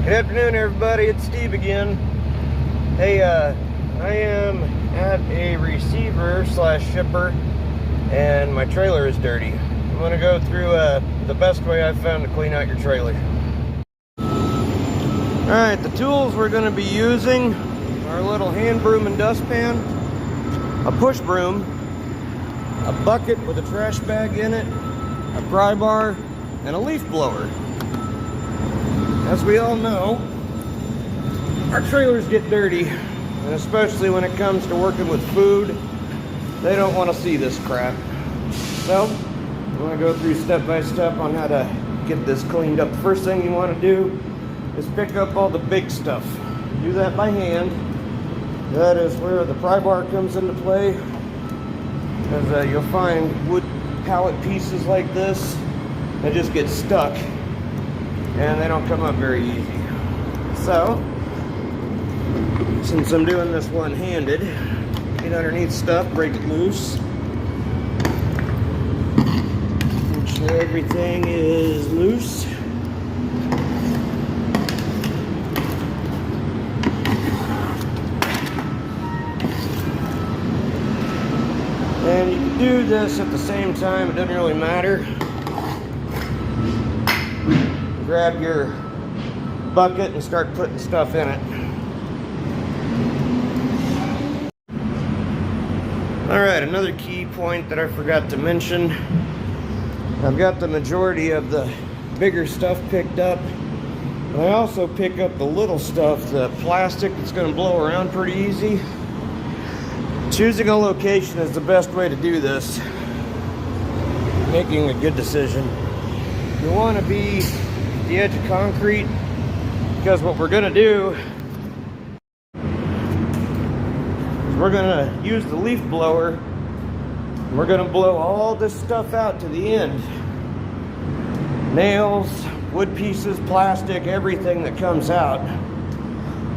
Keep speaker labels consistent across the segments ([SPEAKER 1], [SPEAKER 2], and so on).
[SPEAKER 1] Good afternoon, everybody. It's Steve again. Hey, I am at a receiver / shipper, and my trailer is dirty. I'm gonna go through the best way I've found to clean out your trailer. All right, the tools we're gonna be using are a little hand broom and dustpan, a push broom, a bucket with a trash bag in it, a pry bar, and a leaf blower. As we all know, our trailers get dirty, and especially when it comes to working with food, they don't want to see this crap. So, I'm going to go through step by step on how to get this cleaned up. The first thing you want to do is pick up all the big stuff. Do that by hand. That is where the pry bar comes into play, because you'll find wood pallet pieces like this that just get stuck, and they don't come up very easy. So, since I'm doing this one-handed, get underneath stuff, break it loose. Make sure everything is loose. And you can do this at the same time, it doesn't really matter. Grab your bucket and start putting stuff in it. Alright, another key point that I forgot to mention. I've got the majority of the bigger stuff picked up, but I also pick up the little stuff, the plastic that's going to blow around pretty easy. Choosing a location is the best way to do this. Making a good decision. You want to be at the edge of concrete, because what we're going to do is we're going to use the leaf blower, and we're going to blow all this stuff out to the end. Nails, wood pieces, plastic, everything that comes out.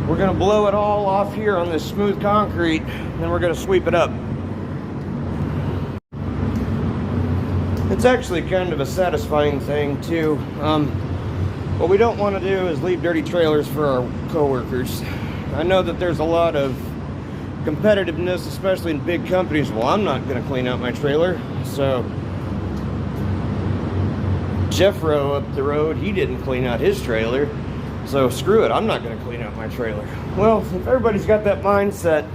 [SPEAKER 1] We're going to blow it all off here on this smooth concrete, and then we're going to sweep it up. It's actually kind of a satisfying thing too. What we don't want to do is leave dirty trailers for our coworkers. I know that there's a lot of competitiveness, especially in big companies. Well, I'm not going to clean out my trailer. So Jeffro up the road, he didn't clean out his trailer. So screw it, I'm not going to clean out my trailer. Well, if everybody's got that mindset,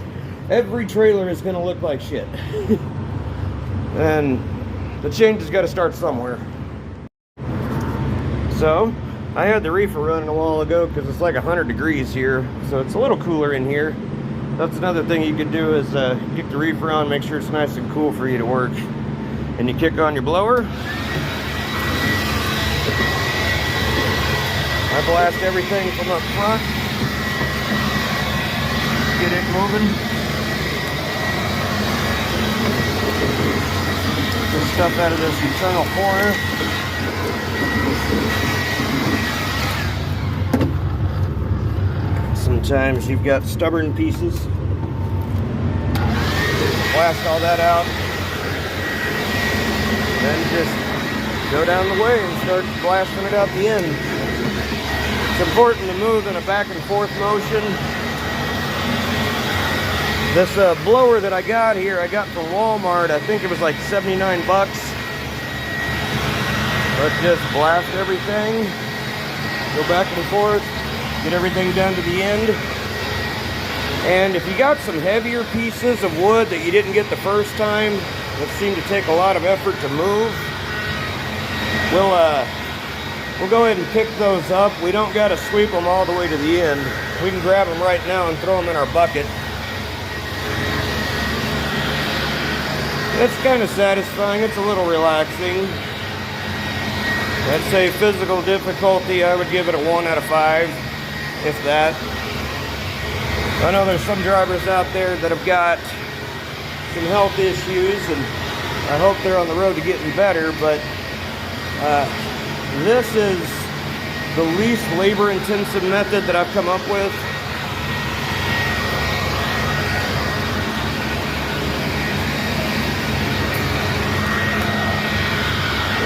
[SPEAKER 1] every trailer is going to look like shit. And the change has got to start somewhere. So I had the Reefer running a while ago because it's like 100 degrees here, so it's a little cooler in here. That's another thing you could do is kick the Reefer on, make sure it's nice and cool for you to work. And you kick on your blower. I blast everything from up front. Get it moving. Get stuff out of this internal corner. Sometimes you've got stubborn pieces. Blast all that out. Then just go down the way and start blasting it out the end. It's important to move in a back and forth motion. This blower that I got here, I got from Walmart. I think it was like 79 bucks. Let's just blast everything. Go back and forth. Get everything done to the end. And if you got some heavier pieces of wood that you didn't get the first time, that seem to take a lot of effort to move, we'll go ahead and pick those up. We don't got to sweep them all the way to the end. We can grab them right now and throw them in our bucket. It's kind of satisfying. It's a little relaxing. I'd say physical difficulty, I would give it a 1 out of 5, if that. I know there's some drivers out there that have got some health issues, and I hope they're on the road to getting better, but this is the least labor-intensive method that I've come up with.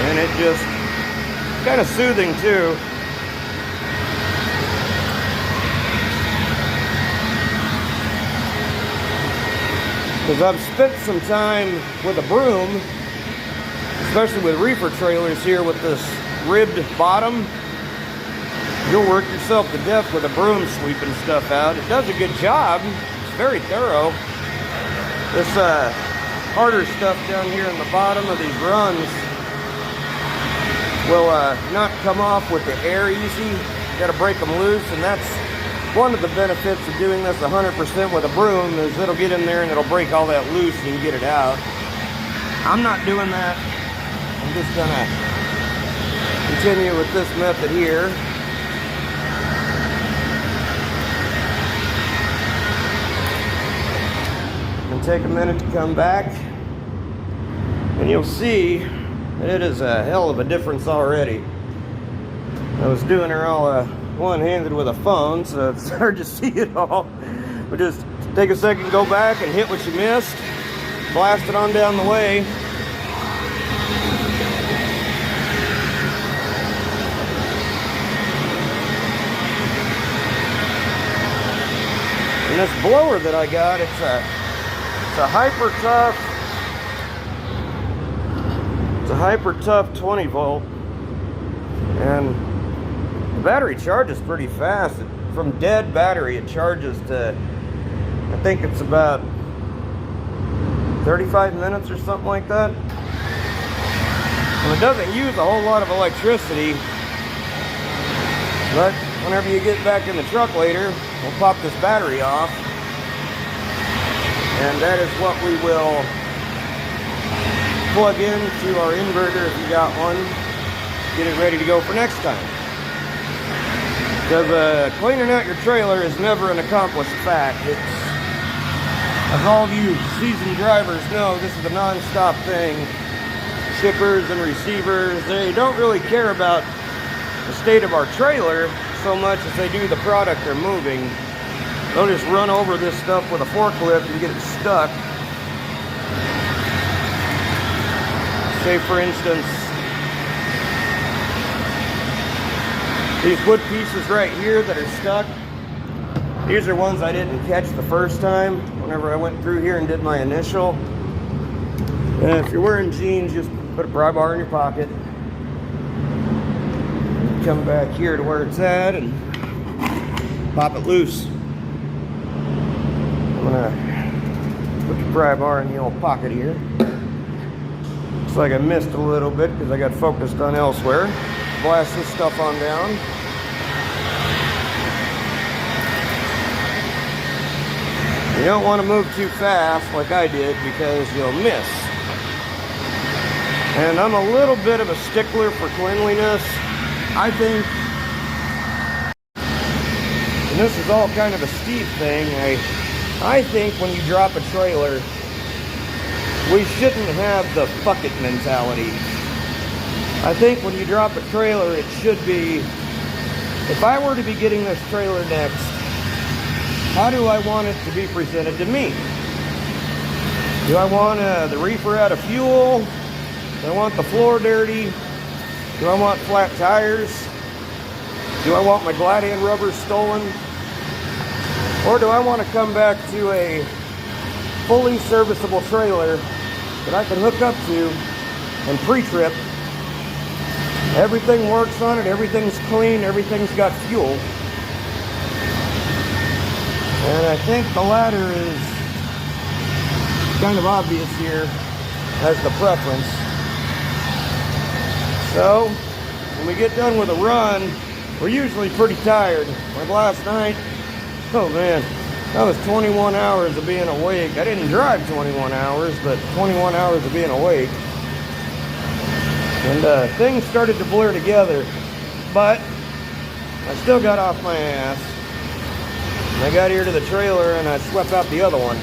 [SPEAKER 1] And it just kind of soothing too. because I've spent some time with a broom, especially with reefer trailers here with this ribbed bottom. You'll work yourself to death with a broom sweeping stuff out. It does a good job. It's very thorough. This harder stuff down here in the bottom of these runs will not come off with the air easy. You gotta break them loose, and that's one of the benefits of doing this 100% with a broom, is it'll get in there and it'll break all that loose and you can get it out. I'm not doing that. I'm just gonna continue with this method here. And take a minute to come back, and you'll see that it is a hell of a difference already. I was doing her all one-handed with a phone, so it's hard to see it all. But just take a second, go back and hit what you missed, blast it on down the way. And this blower that I got, it's a hyper tough 20 volt, and the battery charges pretty fast. From dead battery, it charges to, I think it's about 35 minutes or something like that. And it doesn't use a whole lot of electricity, but whenever you get back in the truck later, we'll pop this battery off. And that is what we will plug into our inverter if you got one. Get it ready to go for next time. Because cleaning out your trailer is never an accomplished fact. It's, as all of you seasoned drivers know, this is a non-stop thing. Shippers and receivers, they don't really care about the state of our trailer so much as they do the product they're moving. They'll just run over this stuff with a forklift and get it stuck. Say, for instance, these wood pieces right here that are stuck. These are ones I didn't catch the first time whenever I went through here and did my initial. And if you're wearing jeans, just put a pry bar in your pocket. Come back here to where it's at and pop it loose. I'm gonna put the pry bar in the old pocket here. Looks like I missed a little bit because I got focused on elsewhere. Blast this stuff on down. You don't want to move too fast like I did because you'll miss. And I'm a little bit of a stickler for cleanliness. I think, and this is all kind of a Steve thing, I think when you drop a trailer, we shouldn't have the fuck it mentality. I think when you drop a trailer, it should be, if I were to be getting this trailer next, how do I want it to be presented to me? Do I want the reefer out of fuel? Do I want the floor dirty? Do I want flat tires? Do I want my glad-hand rubber stolen? Or do I want to come back to a fully serviceable trailer that I can hook up to and pre-trip? Everything works on it, everything's clean, everything's got fuel. And I think the latter is kind of obvious here as the preference. So, when we get done with a run, we're usually pretty tired. Like last night, oh man, that was 21 hours of being awake. I didn't drive 21 hours, but 21 hours of being awake. And things started to blur together, but I still got off my ass. And I got here to the trailer and I swept out the other one.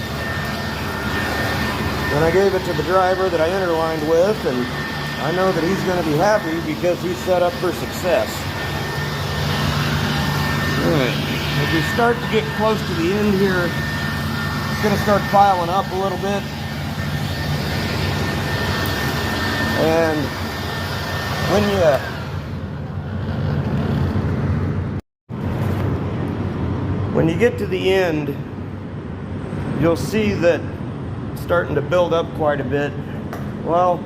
[SPEAKER 1] And I gave it to the driver that I interlined with, and I know that he's going to be happy because he's set up for success. Alright, as we start to get close to the end here, it's going to start piling up a little bit. And when you get to the end, you'll see that starting to build up quite a bit. Well,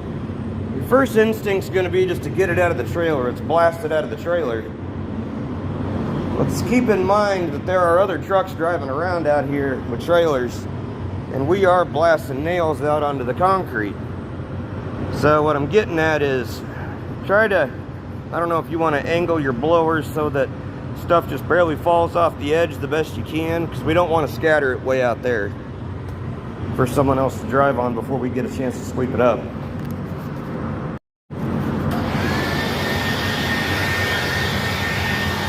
[SPEAKER 1] your first instinct's going to be just to get it out of the trailer. It's blasted out of the trailer. Let's keep in mind that there are other trucks driving around out here with trailers, and we are blasting nails out onto the concrete. So what I'm getting at is try to, I don't know if you want to angle your blowers so that stuff just barely falls off the edge the best you can, because we don't want to scatter it way out there for someone else to drive on before we get a chance to sweep it up.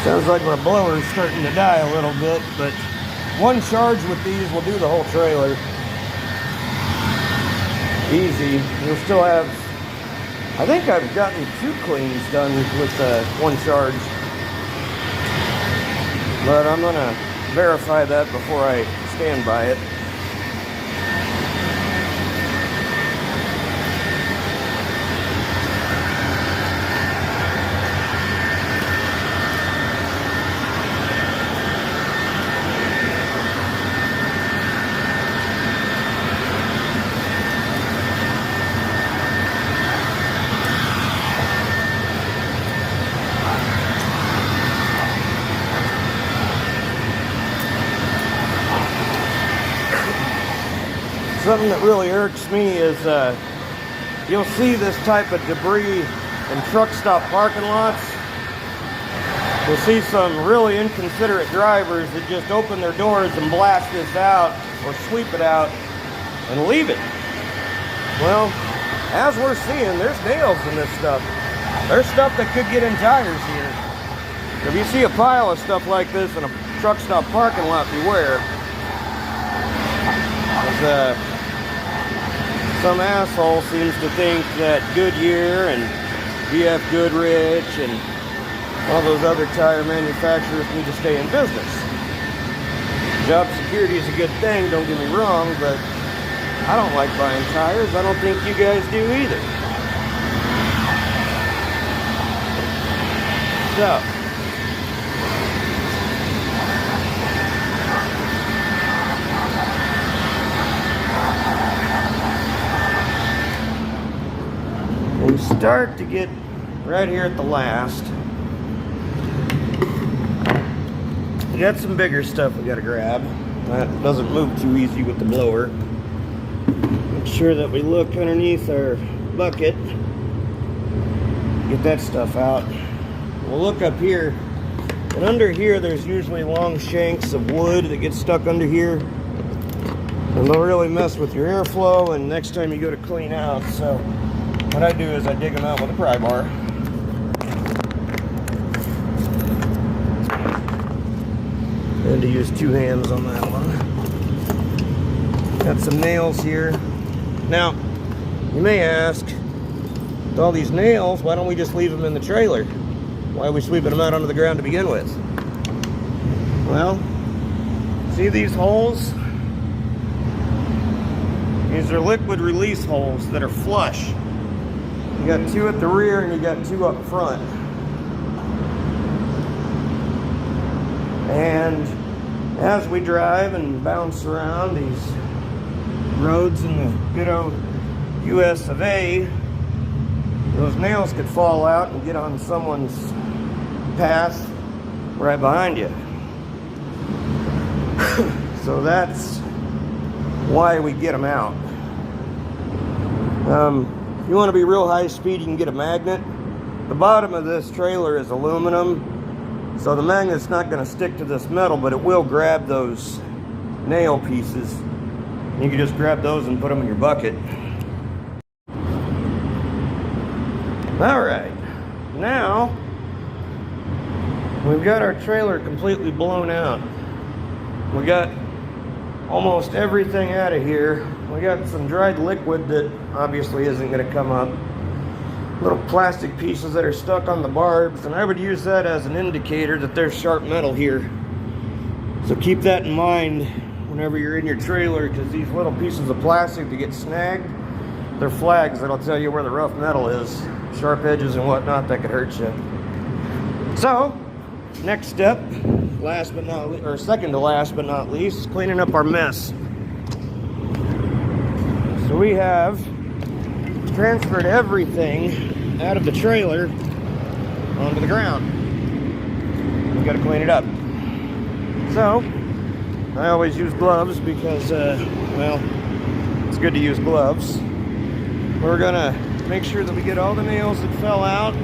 [SPEAKER 1] Sounds like my blower's starting to die a little bit, but one charge with these will do the whole trailer. Easy. You'll still have, I think I've gotten 2 cleans done with one charge. But I'm gonna verify that before I stand by it. Something that really irks me is you'll see this type of debris in truck stop parking lots. You'll see some really inconsiderate drivers that just open their doors and blast this out or sweep it out and leave it. Well, as we're seeing, there's nails in this stuff. There's stuff that could get in tires here. If you see a pile of stuff like this in a truck stop parking lot, beware. Some asshole seems to think that Goodyear and BF Goodrich and all those other tire manufacturers need to stay in business. Job security is a good thing, don't get me wrong, but I don't like buying tires. I don't think you guys do either. So, we start to get right here at the last. We got some bigger stuff we got to grab. That doesn't move too easy with the blower. Make sure that we look underneath our bucket. Get that stuff out. We'll look up here. And under here there's usually long shanks of wood that get stuck under here. And they'll really mess with your airflow and next time you go to clean out. So what I do is I dig them out with a pry bar. And to use 2 hands on that one. Got some nails here. Now, you may ask, with all these nails, why don't we just leave them in the trailer? Why are we sweeping them out onto the ground to begin with? Well, see these holes? These are liquid release holes that are flush. You got 2 at the rear and you got 2 up front. And as we drive and bounce around these roads in the good old US of A, those nails could fall out and get on someone's path right behind you. So that's why we get them out. If you want to be real high speed, you can get a magnet. The bottom of this trailer is aluminum, so the magnet's not going to stick to this metal, but it will grab those nail pieces. You can just grab those and put them in your bucket. Alright, now we've got our trailer completely blown out. We got almost everything out of here. We got some dried liquid that obviously isn't going to come up. Little plastic pieces that are stuck on the barbs, and I would use that as an indicator that there's sharp metal here. So keep that in mind whenever you're in your trailer, because these little pieces of plastic that get snagged, they're flags that'll tell you where the rough metal is. Sharp edges and whatnot that could hurt you. So, next step, last but not least, or second to last but not least, is cleaning up our mess. So we have transferred everything out of the trailer onto the ground. We've got to clean it up. So I always use gloves because, well, it's good to use gloves. We're gonna make sure that we get all the nails that fell out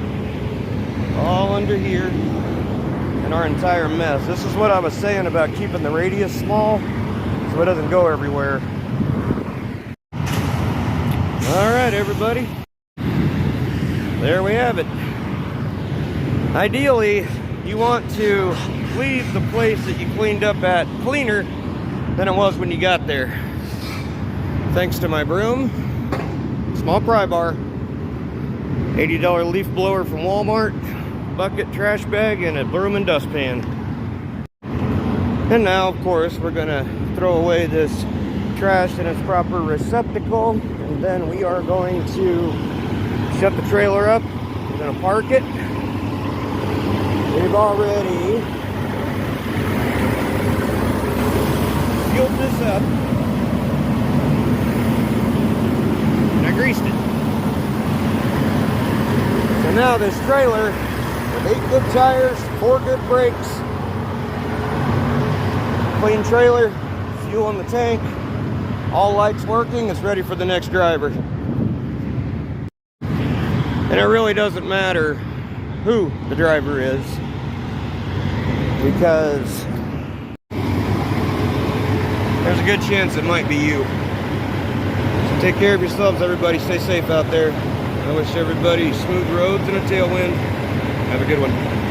[SPEAKER 1] all under here and our entire mess. This is what I was saying about keeping the radius small so it doesn't go everywhere. All right, everybody. There we have it. Ideally, you want to leave the place that you cleaned up at cleaner than it was when you got there. Thanks to my broom, small pry bar, $80 leaf blower from Walmart, bucket, trash bag, and a broom and dustpan. And now, of course, we're gonna throw away this trash in its proper receptacle, and then we are going to shut the trailer up. We're gonna park it. We've already fueled this up, and I greased it. So now this trailer, with 8 good tires, 4 good brakes, clean trailer, fuel in the tank, all lights working, it's ready for the next driver. And it really doesn't matter who the driver is, because there's a good chance it might be you. So take care of yourselves, everybody. Stay safe out there. I wish everybody smooth roads and a tailwind. Have a good one.